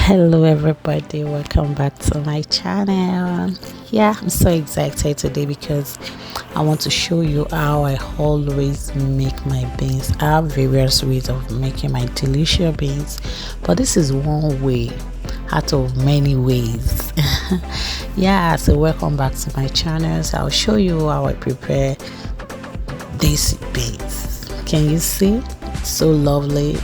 Hello everybody, welcome back to my channel. Yeah, I'm so excited today because I want to show you how I always make my beans. I have various ways of making my delicious beans, but this is one way out of many ways. Yeah, so welcome back to my channel. So I'll show you how I prepare these beans. Can you see? It's so lovely.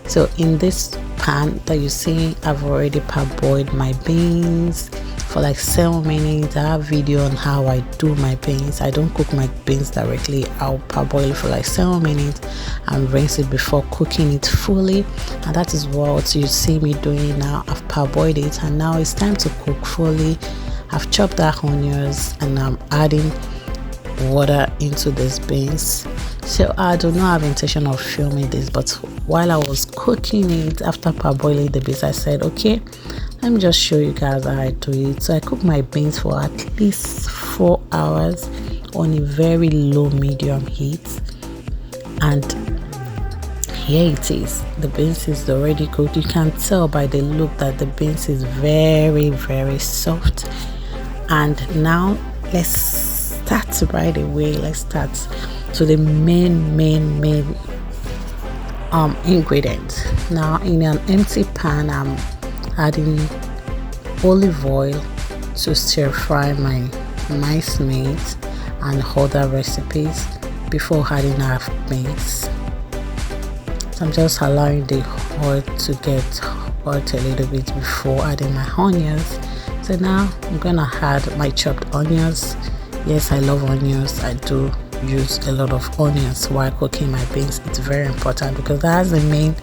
So in this pan that you see, I've already parboiled my beans for like 7 minutes. I have video on how I do my beans. I don't cook my beans directly. I'll parboil it for like 7 minutes and rinse it before cooking it fully, and that is what you see me doing now. I've parboiled it and now it's time to cook fully. I've chopped the onions and I'm adding water into these beans. So I do not have intention of filming this, but while I was cooking it after parboiling the beans, I said okay, let me just show you guys how I do it. So I cook my beans for at least 4 hours on a very low medium heat, and here it is. The beans is already cooked. You can tell by the look that the beans is very soft. And now let's start right away. Let's start to the main ingredient. Now in an empty pan, I'm adding olive oil to stir fry my minced meat and other recipes before adding our beans. So I'm just allowing the oil to get hot a little bit before adding my onions. So now I'm gonna add my chopped onions. Yes, I love onions. I do use a lot of onions while cooking my beans. It's very important because that's the main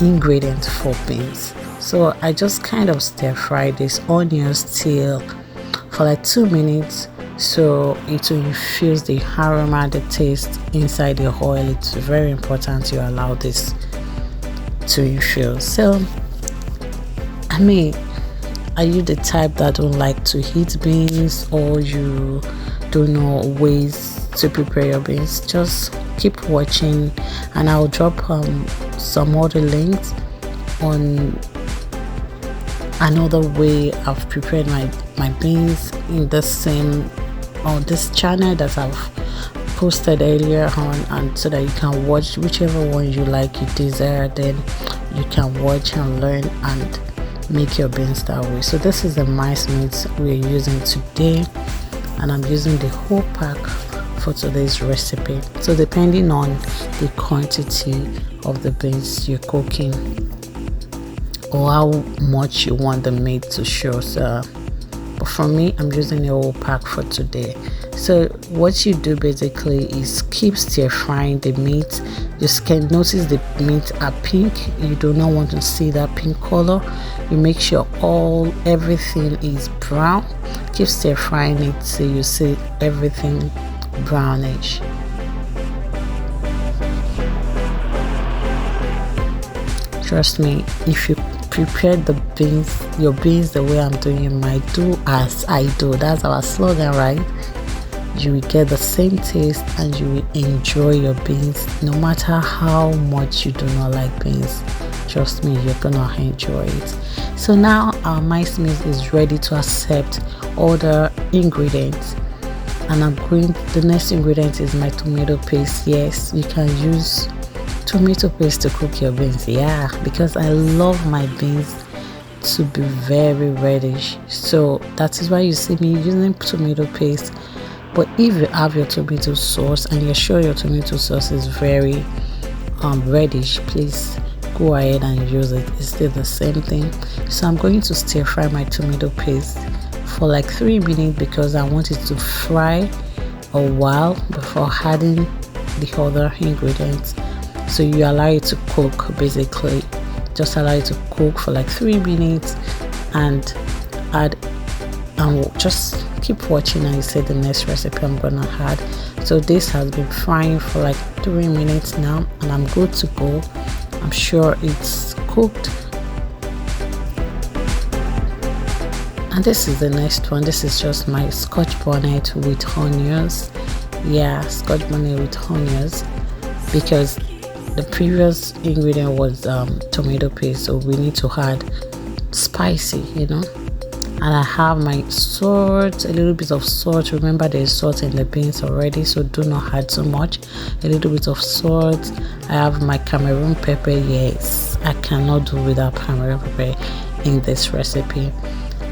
ingredient for beans. So I just kind of stir fry these onions till for like 2 minutes, so it will infuse the aroma, the taste inside the oil. It's very important you allow this to infuse. So are you the type that don't like to eat beans, or you don't know ways to prepare your beans? Just keep watching and I'll drop some other links on another way I've prepared my beans in the same on this channel that I've posted earlier on, and so that you can watch whichever one you like, you desire, then you can watch and learn and make your beans that way. So this is the minced meat we're using today, and I'm using the whole pack for today's recipe. So depending on the quantity of the beans you're cooking or how much you want the meat to show, so but for me, I'm using the whole pack for today. So what you do basically is keep stir frying the meat. You can notice the meat are pink. You do not want to see that pink color. You make sure everything is brown. Keep stir frying it till you see everything brownish. Trust me, if you prepare your beans the way I'm doing, you might do as I do. That's our slogan, right? You will get the same taste and you will enjoy your beans no matter how much you do not like beans. Trust me, you're gonna enjoy it. So now our minced meat is ready to accept all the ingredients, and the next ingredient is my tomato paste. Yes, you can use tomato paste to cook your beans. Yeah, because I love my beans to be very reddish, so that is why you see me using tomato paste. But if you have your tomato sauce and you're sure your tomato sauce is very reddish, please go ahead and use it. It's still the same thing. So I'm going to stir fry my tomato paste for like 3 minutes because I want it to fry a while before adding the other ingredients. So you allow it to cook, basically just allow it to cook for like 3 minutes and just keep watching and you see the next recipe I'm gonna add. So this has been frying for like 3 minutes now and I'm good to go. I'm sure it's cooked. And this is the next one. This is just my scotch bonnet with onions. Yeah, scotch bonnet with onions, because the previous ingredient was tomato paste, so we need to add spicy, and I have my salt, a little bit of salt. Remember, there's salt in the beans already, so do not add too much. A little bit of salt. I have my Cameroon pepper. Yes, I cannot do without Cameroon pepper in this recipe.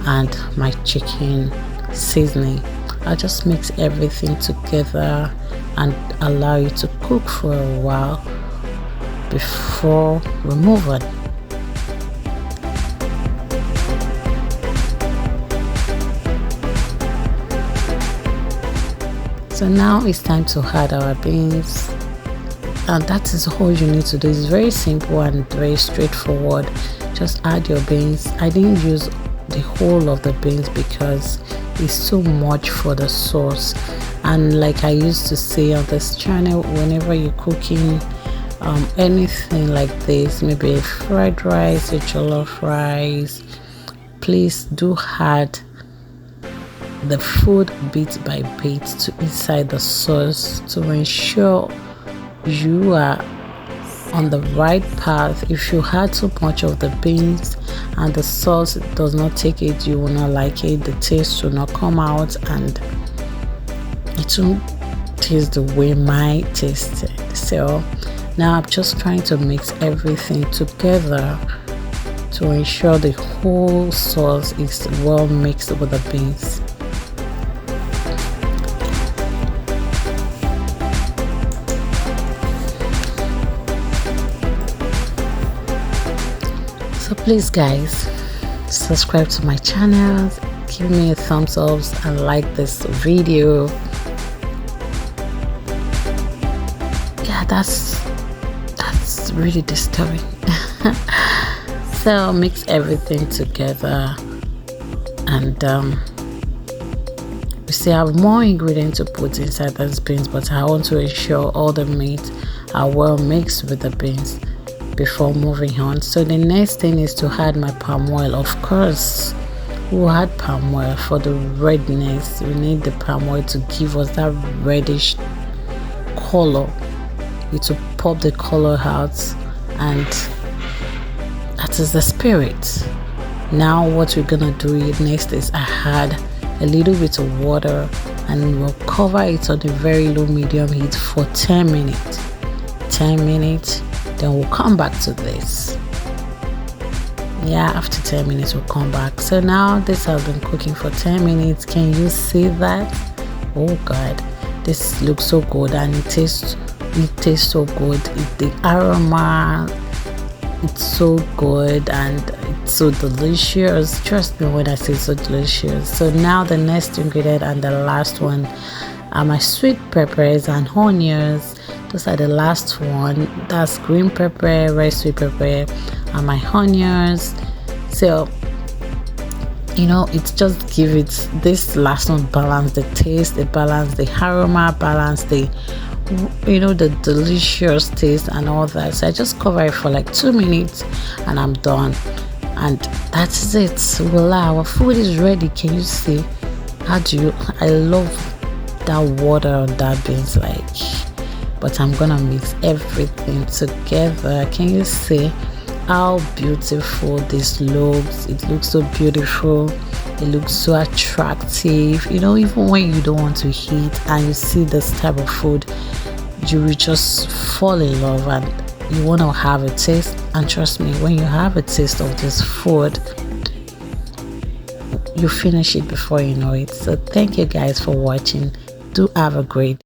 And my chicken seasoning. I'll just mix everything together and allow it to cook for a while before removing. So now it's time to add our beans, and that is all you need to do. It's very simple and very straightforward. Just add your beans. I didn't use the whole of the beans because it's too much for the sauce, and like I used to say on this channel, whenever you're cooking anything like this, maybe a fried rice, a jollof rice, please do add the food bit by bit to inside the sauce to ensure you are on the right path. If you add too much of the beans and the sauce does not take it, you will not like it. The taste will not come out, and it won't taste the way mine tasted. So now I'm just trying to mix everything together to ensure the whole sauce is well mixed with the beans. So please guys, subscribe to my channel, give me a thumbs up and like this video. Yeah, that's really disturbing. So mix everything together, and we still have more ingredients to put inside those beans, but I want to ensure all the meat are well mixed with the beans before moving on. So the next thing is to add my palm oil. Of course, we'll add palm oil for the redness. We need the palm oil to give us that reddish color. It will pop the color out, and that is the spirit. Now what we're gonna do next is I add a little bit of water, and we'll cover it on a very low medium heat for 10 minutes. Then we'll come back to this. Yeah, after 10 minutes we'll come back. So now this has been cooking for 10 minutes. Can you see that? Oh god, this looks so good, and it tastes so good. The aroma, it's so good and it's so delicious. Trust me when I say so delicious. So now the next ingredient and the last one are my sweet peppers and onions. Those are the last one. That's green pepper, red sweet pepper, and my onions. So it's just give it this last one, balance the taste, it balance the aroma, balance the the delicious taste and all that. So I just cover it for like 2 minutes and I'm done, and that's it. Voila, our food is ready. Can you see? I love that water on that beans, but I'm gonna mix everything together. Can you see how beautiful this looks? It looks so beautiful, it looks so attractive. Even when you don't want to eat and you see this type of food, you will just fall in love and you want to have a taste. And trust me, when you have a taste of this food, you finish it before you know it. So thank you guys for watching. Do have a great